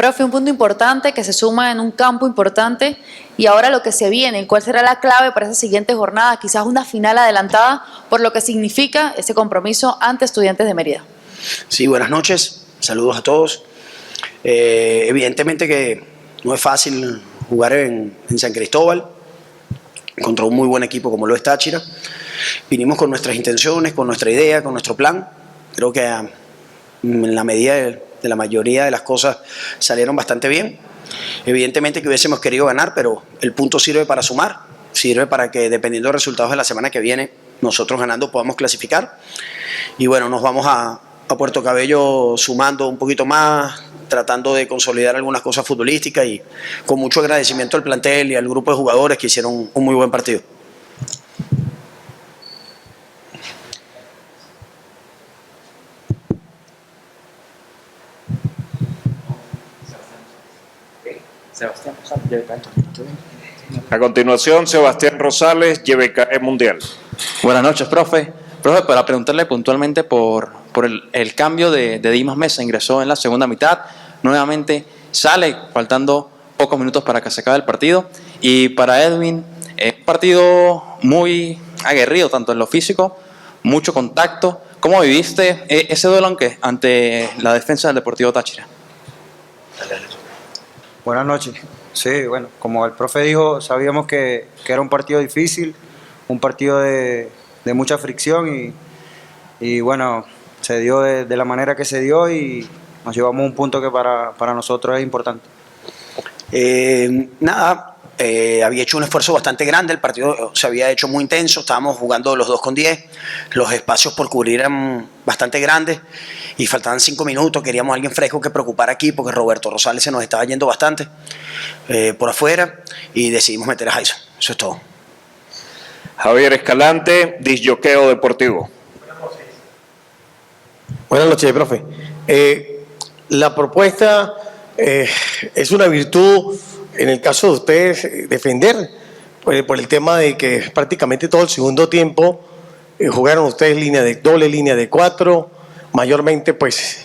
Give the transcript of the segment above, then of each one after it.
Profe, un punto importante que se suma en un campo importante y ahora lo que se viene, ¿cuál será la clave para esa siguiente jornada? Quizás una final adelantada por lo que significa ese compromiso ante Estudiantes de Mérida. Sí, buenas noches, saludos a todos. Evidentemente que no es fácil jugar en San Cristóbal contra un muy buen equipo como lo es Táchira. Vinimos con nuestras intenciones, con nuestra idea, con nuestro plan. Creo que en la medida de la mayoría de las cosas salieron bastante bien. Evidentemente que hubiésemos querido ganar, pero el punto sirve para sumar, sirve para que dependiendo de los resultados de la semana que viene, nosotros ganando podamos clasificar. Y bueno, nos vamos a Puerto Cabello sumando un poquito más, tratando de consolidar algunas cosas futbolísticas y con mucho agradecimiento al plantel y al grupo de jugadores que hicieron un muy buen partido. A continuación, Sebastián Rosales, YBKE Mundial. Buenas noches, profe. Profe, para preguntarle puntualmente por el cambio de Dimas Mesa, ingresó en la segunda mitad, nuevamente sale faltando pocos minutos para que se acabe el partido. Y para Edwin, un partido muy aguerrido, tanto en lo físico, mucho contacto. ¿Cómo viviste ese duelo ante la defensa del Deportivo Táchira? Buenas noches. Sí, bueno, como el profe dijo, sabíamos que era un partido difícil, un partido de mucha fricción y bueno, se dio de la manera que se dio y nos llevamos un punto que para nosotros es importante. Había hecho un esfuerzo bastante grande, el partido se había hecho muy intenso, estábamos jugando los 2 con 10, los espacios por cubrir eran bastante grandes y faltaban 5 minutos, queríamos a alguien fresco que preocupara aquí porque Roberto Rosales se nos estaba yendo bastante por afuera y decidimos meter a Jason, eso es todo. Javier Escalante, Disjoqueo Deportivo. Buenas noches, profe. La propuesta es una virtud en el caso de ustedes defender por el tema de que prácticamente todo el segundo tiempo jugaron ustedes doble línea de 4, mayormente pues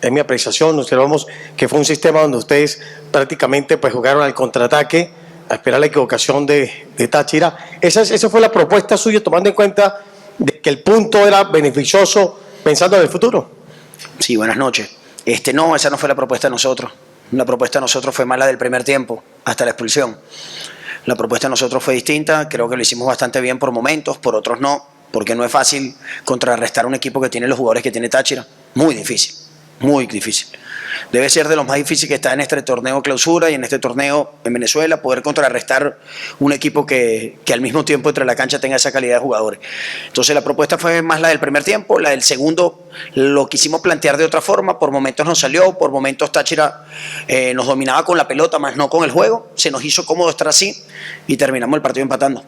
en mi apreciación observamos que fue un sistema donde ustedes prácticamente pues jugaron al contraataque a esperar la equivocación de Táchira. Esa fue la propuesta suya tomando en cuenta de que el punto era beneficioso pensando en el futuro. Sí, buenas noches. No, esa no fue la propuesta de nosotros. La propuesta de nosotros fue más la del primer tiempo, hasta la expulsión. La propuesta de nosotros fue distinta, creo que lo hicimos bastante bien por momentos, por otros no, porque no es fácil contrarrestar un equipo que tiene los jugadores que tiene Táchira. Muy difícil, muy difícil. Debe ser de los más difíciles que está en este torneo clausura y en este torneo en Venezuela, poder contrarrestar un equipo que al mismo tiempo entre la cancha tenga esa calidad de jugadores. Entonces la propuesta fue más la del primer tiempo, la del segundo lo quisimos plantear de otra forma, por momentos nos salió, por momentos Táchira nos dominaba con la pelota, más no con el juego, se nos hizo cómodo estar así y terminamos el partido empatando.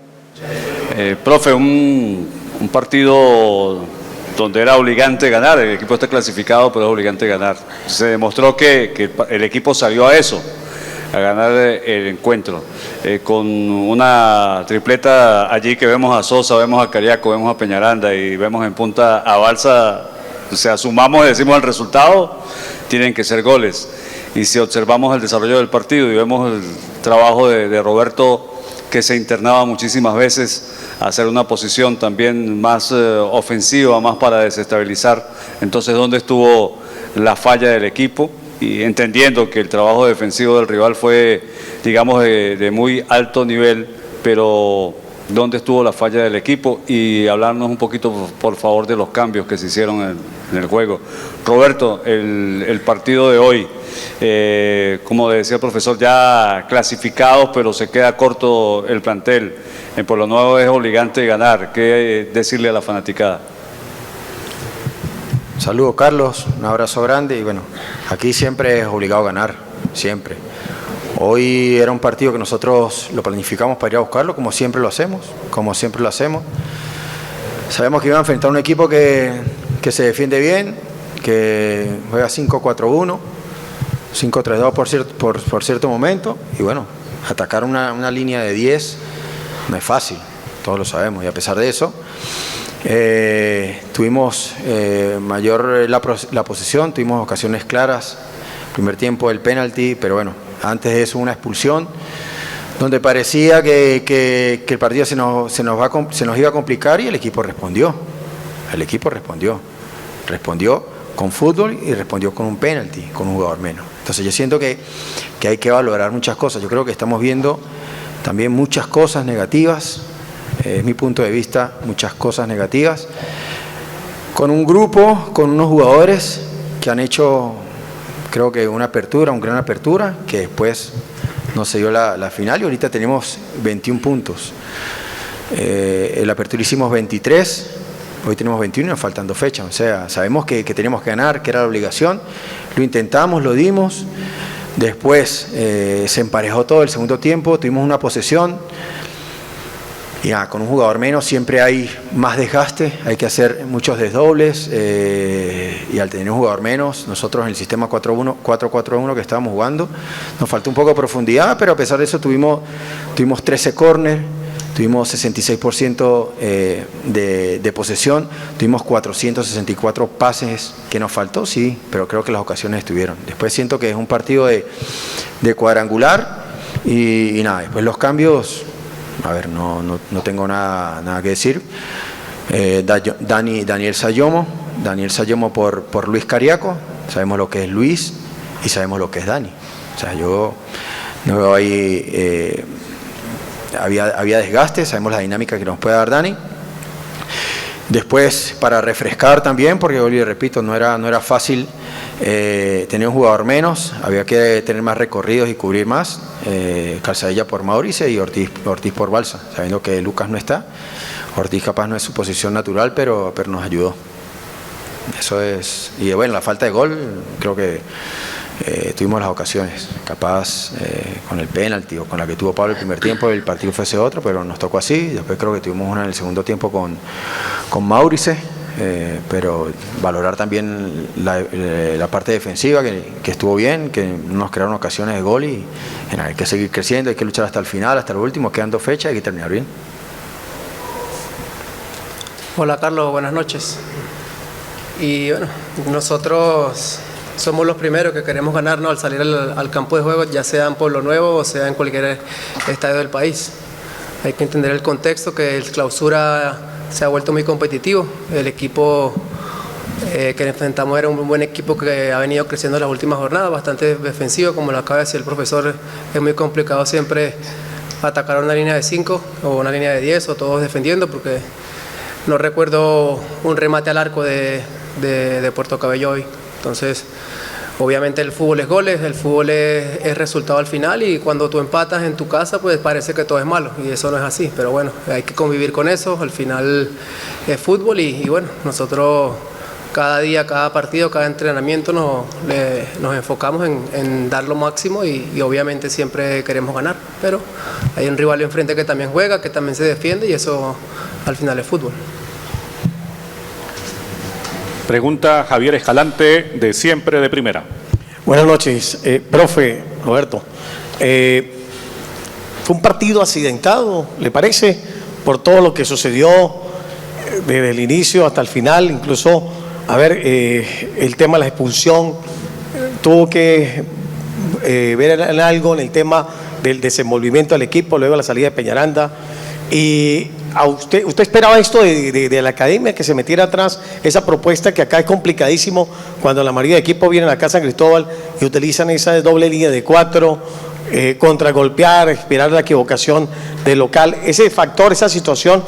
Profe, un partido donde era obligante ganar, el equipo está clasificado, pero es obligante ganar. Se demostró que el equipo salió a eso, a ganar el encuentro. Con una tripleta allí que vemos a Sosa, vemos a Cariaco, vemos a Peñaranda y vemos en punta a Balsa, o sea, sumamos y decimos el resultado, tienen que ser goles. Y si observamos el desarrollo del partido y vemos el trabajo de Roberto, que se internaba muchísimas veces a hacer una posición también más ofensiva, más para desestabilizar. Entonces, ¿dónde estuvo la falla del equipo? Y entendiendo que el trabajo defensivo del rival fue, digamos, de muy alto nivel, pero ¿dónde estuvo la falla del equipo? Y hablarnos un poquito, por favor, de los cambios que se hicieron en el juego. Roberto, el partido de hoy, como decía el profesor, ya clasificados, pero se queda corto el plantel. En Pueblo Nuevo es obligante ganar. ¿Qué decirle a la fanaticada? Saludos, Carlos, un abrazo grande y bueno, aquí siempre es obligado ganar, siempre. Hoy era un partido que nosotros lo planificamos para ir a buscarlo, como siempre lo hacemos, Sabemos que iba a enfrentar a un equipo que se defiende bien, que juega 5-4-1, 5-3-2 por cierto momento, y bueno, atacar una línea de 10 no es fácil, todos lo sabemos, y a pesar de eso, tuvimos mayor la posesión, tuvimos ocasiones claras Primer tiempo el penalti, pero bueno, antes de eso una expulsión, donde parecía que el partido se nos iba a complicar y el equipo respondió. El equipo respondió con fútbol y respondió con un penalti, con un jugador menos. Entonces yo siento que hay que valorar muchas cosas. Yo creo que estamos viendo también muchas cosas negativas, es mi punto de vista, muchas cosas negativas, con un grupo, con unos jugadores que han hecho, creo que una gran apertura, que después no se dio la final y ahorita tenemos 21 puntos. En la apertura hicimos 23, hoy tenemos 21 y nos faltan 2 fechas. O sea, sabemos que teníamos que ganar, que era la obligación, lo intentamos, lo dimos. Después se emparejó todo el segundo tiempo, tuvimos una posesión y con un jugador menos siempre hay más desgaste, hay que hacer muchos desdobles y al tener un jugador menos, nosotros en el sistema 4-4-1 que estábamos jugando, nos faltó un poco de profundidad, pero a pesar de eso tuvimos 13 córner, tuvimos 66% de posesión, tuvimos 464 pases, que nos faltó, sí, pero creo que las ocasiones estuvieron. Después siento que es un partido de cuadrangular y nada, después los cambios, a ver, no tengo nada que decir. Daniel Sayomo por Luis Cariaco, sabemos lo que es Luis y sabemos lo que es Dani. O sea, yo no veo ahí... Había desgaste, sabemos la dinámica que nos puede dar Dani. Después, para refrescar también, porque yo repito, no era fácil tener un jugador menos, había que tener más recorridos y cubrir más. Calzadilla por Mauricio y Ortiz por Balsa, sabiendo que Lucas no está. Ortiz capaz no es su posición natural, pero nos ayudó. Eso es. Y bueno, la falta de gol, creo que tuvimos las ocasiones, capaz con el penalti o con la que tuvo Pablo el primer tiempo, el partido fuese otro, pero nos tocó así. Después creo que tuvimos una en el segundo tiempo con Maurice, pero valorar también la parte defensiva que estuvo bien, que nos crearon ocasiones de gol y hay que seguir creciendo, hay que luchar hasta el final, hasta el último, quedan 2 fechas y hay que terminar bien. Hola Carlos, buenas noches. Y bueno, nosotros somos los primeros que queremos ganarnos al salir al campo de juego, ya sea en Pueblo Nuevo o sea en cualquier estadio del país. Hay que entender el contexto, que el clausura se ha vuelto muy competitivo. El equipo que enfrentamos era un buen equipo que ha venido creciendo en las últimas jornadas, bastante defensivo, como lo acaba de decir el profesor. Es muy complicado siempre atacar una línea de 5 o una línea de 10 o todos defendiendo, porque no recuerdo un remate al arco de Puerto Cabello hoy. Entonces, obviamente el fútbol es goles, el fútbol es resultado al final, y cuando tú empatas en tu casa, pues parece que todo es malo, y eso no es así. Pero bueno, hay que convivir con eso, al final es fútbol y bueno, nosotros cada día, cada partido, cada entrenamiento nos enfocamos en dar lo máximo y obviamente siempre queremos ganar, pero hay un rival enfrente que también juega, que también se defiende, y eso al final es fútbol. Pregunta Javier Escalante, de Siempre de Primera. Buenas noches, profe Roberto. Fue un partido accidentado, ¿le parece? Por todo lo que sucedió desde el inicio hasta el final, incluso, el tema de la expulsión, tuvo que ver en algo en el tema del desenvolvimiento del equipo, luego la salida de Peñaranda. Y a usted esperaba esto de la academia, que se metiera atrás esa propuesta, que acá es complicadísimo cuando la mayoría de equipos vienen a casa San Cristóbal y utilizan esa doble línea de 4, contragolpear, esperar la equivocación del local. Ese factor, esa situación,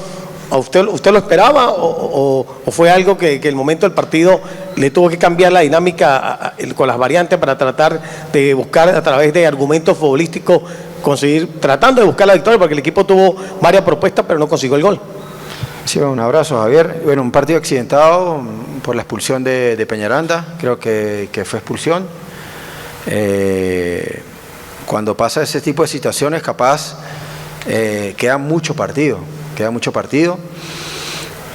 ¿a usted lo esperaba o fue algo que el momento del partido le tuvo que cambiar la dinámica con las variantes para tratar de buscar a través de argumentos futbolísticos tratando de buscar la victoria, porque el equipo tuvo varias propuestas pero no consiguió el gol? Sí, un abrazo, Javier. Bueno, un partido accidentado por la expulsión de Peñaranda, creo que fue expulsión. Cuando pasa ese tipo de situaciones, capaz queda mucho partido,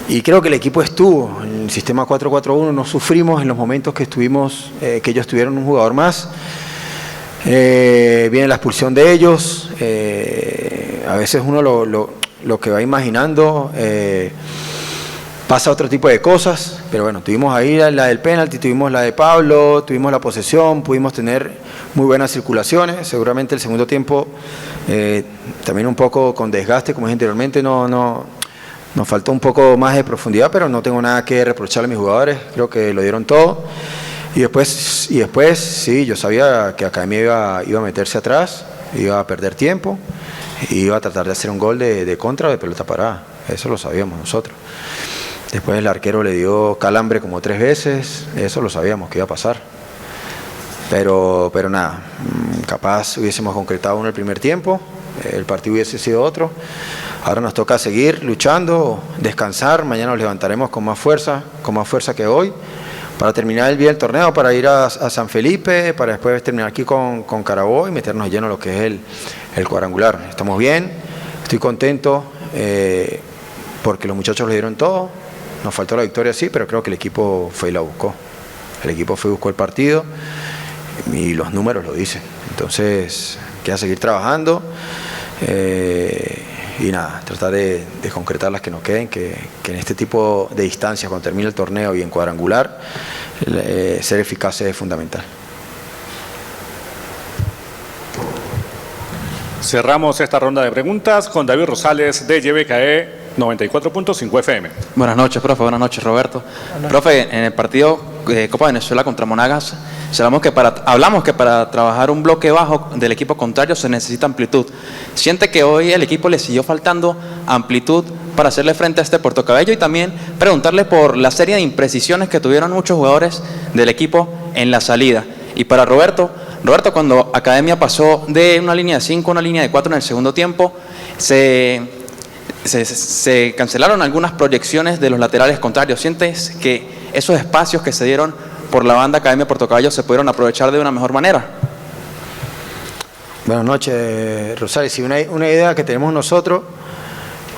y creo que el equipo estuvo en el sistema 4-4-1, no sufrimos en los momentos que estuvimos, que ellos tuvieron un jugador más. Viene la expulsión de ellos, a veces uno lo que va imaginando, pasa otro tipo de cosas, pero bueno, tuvimos ahí la del penalti, tuvimos la de Pablo, tuvimos la posesión, pudimos tener muy buenas circulaciones. Seguramente el segundo tiempo, también un poco con desgaste, como dije anteriormente, nos faltó un poco más de profundidad, pero no tengo nada que reprocharle a mis jugadores, creo que lo dieron todo. Y después sí, yo sabía que Academia iba a meterse atrás, iba a perder tiempo, y iba a tratar de hacer un gol de contra o de pelota parada, eso lo sabíamos nosotros. Después el arquero le dio calambre como 3 veces, eso lo sabíamos que iba a pasar. Pero nada, capaz hubiésemos concretado uno el primer tiempo, el partido hubiese sido otro. Ahora nos toca seguir luchando, descansar, mañana nos levantaremos con más fuerza que hoy, para terminar bien el torneo, para ir a San Felipe, para después terminar aquí con Carabobo y meternos lleno en lo que es el cuadrangular. Estamos bien, estoy contento porque los muchachos lo dieron todo. Nos faltó la victoria, sí, pero creo que el equipo fue y la buscó. El equipo fue y buscó el partido y los números lo dicen. Entonces, queda seguir trabajando y nada, tratar de concretar las que nos queden, que en este tipo de distancias, cuando termine el torneo y en cuadrangular, ser eficaz es fundamental. Cerramos esta ronda de preguntas con David Rosales de YBKE 94.5 FM. Buenas noches, profe. Buenas noches, Roberto. Profe, en el partido Copa Venezuela contra Monagas, hablamos que para trabajar un bloque bajo del equipo contrario se necesita amplitud. ¿Siente que hoy el equipo le siguió faltando amplitud para hacerle frente a este Puerto Cabello? Y también preguntarle por la serie de imprecisiones que tuvieron muchos jugadores del equipo en la salida. Y para Roberto, cuando Academia pasó de una línea de 5 a una línea de 4 en el segundo tiempo, se cancelaron algunas proyecciones de los laterales contrarios. ¿Sientes que esos espacios que se dieron por la banda Academia Puerto Cabello se pudieron aprovechar de una mejor manera? Buenas noches, Rosales. Sí, una idea que tenemos nosotros,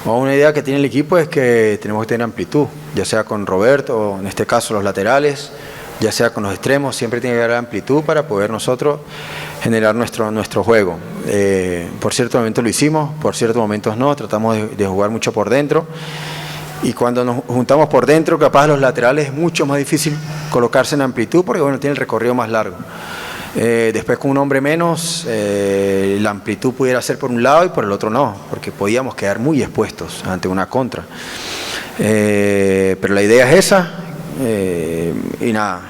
o una idea que tiene el equipo, es que tenemos que tener amplitud, ya sea con Roberto, o en este caso los laterales, ya sea con los extremos, siempre tiene que haber amplitud para poder nosotros generar nuestro juego. Por ciertos momentos lo hicimos, por ciertos momentos no, tratamos de jugar mucho por dentro, y cuando nos juntamos por dentro, capaz los laterales es mucho más difícil colocarse en amplitud, porque bueno, tiene el recorrido más largo. Después con un hombre menos, la amplitud pudiera ser por un lado y por el otro no, porque podíamos quedar muy expuestos ante una contra. Pero la idea es esa, y nada,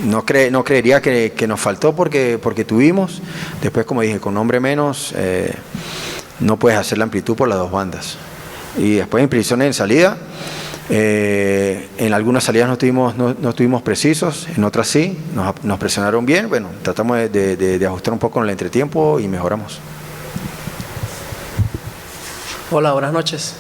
no creería que nos faltó porque tuvimos. Después, como dije, con un hombre menos no puedes hacer la amplitud por las dos bandas. Y después imprecisiones en salida, en algunas salidas no estuvimos precisos, en otras sí, nos presionaron bien. Bueno, tratamos de ajustar un poco en el entretiempo y mejoramos. Hola, buenas noches.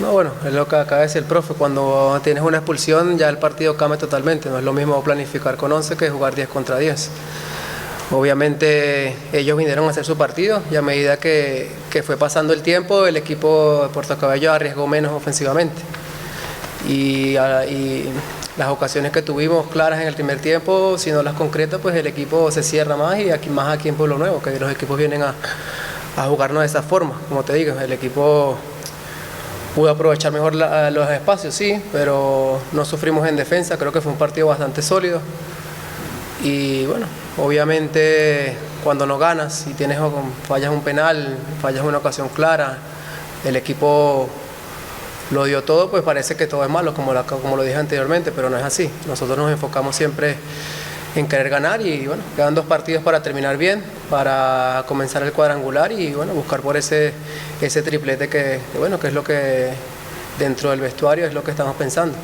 No, bueno, es lo que acaba de decir el profe, cuando tienes una expulsión ya el partido cambia totalmente, no es lo mismo planificar con 11 que jugar 10 contra 10. Obviamente ellos vinieron a hacer su partido y a medida que fue pasando el tiempo el equipo de Puerto Cabello arriesgó menos ofensivamente. Y las ocasiones que tuvimos claras en el primer tiempo, si no las concretas, pues el equipo se cierra más, y más aquí en Pueblo Nuevo, que los equipos vienen a jugarnos de esa forma. Como te digo, el equipo pudo aprovechar mejor los espacios, sí, pero no sufrimos en defensa, creo que fue un partido bastante sólido. Y bueno, obviamente cuando no ganas y fallas un penal, fallas una ocasión clara, el equipo lo dio todo, pues parece que todo es malo, como lo dije anteriormente, pero no es así. Nosotros nos enfocamos siempre en querer ganar y bueno, quedan 2 partidos para terminar bien, para comenzar el cuadrangular y bueno, buscar por ese triplete que es lo que dentro del vestuario es lo que estamos pensando.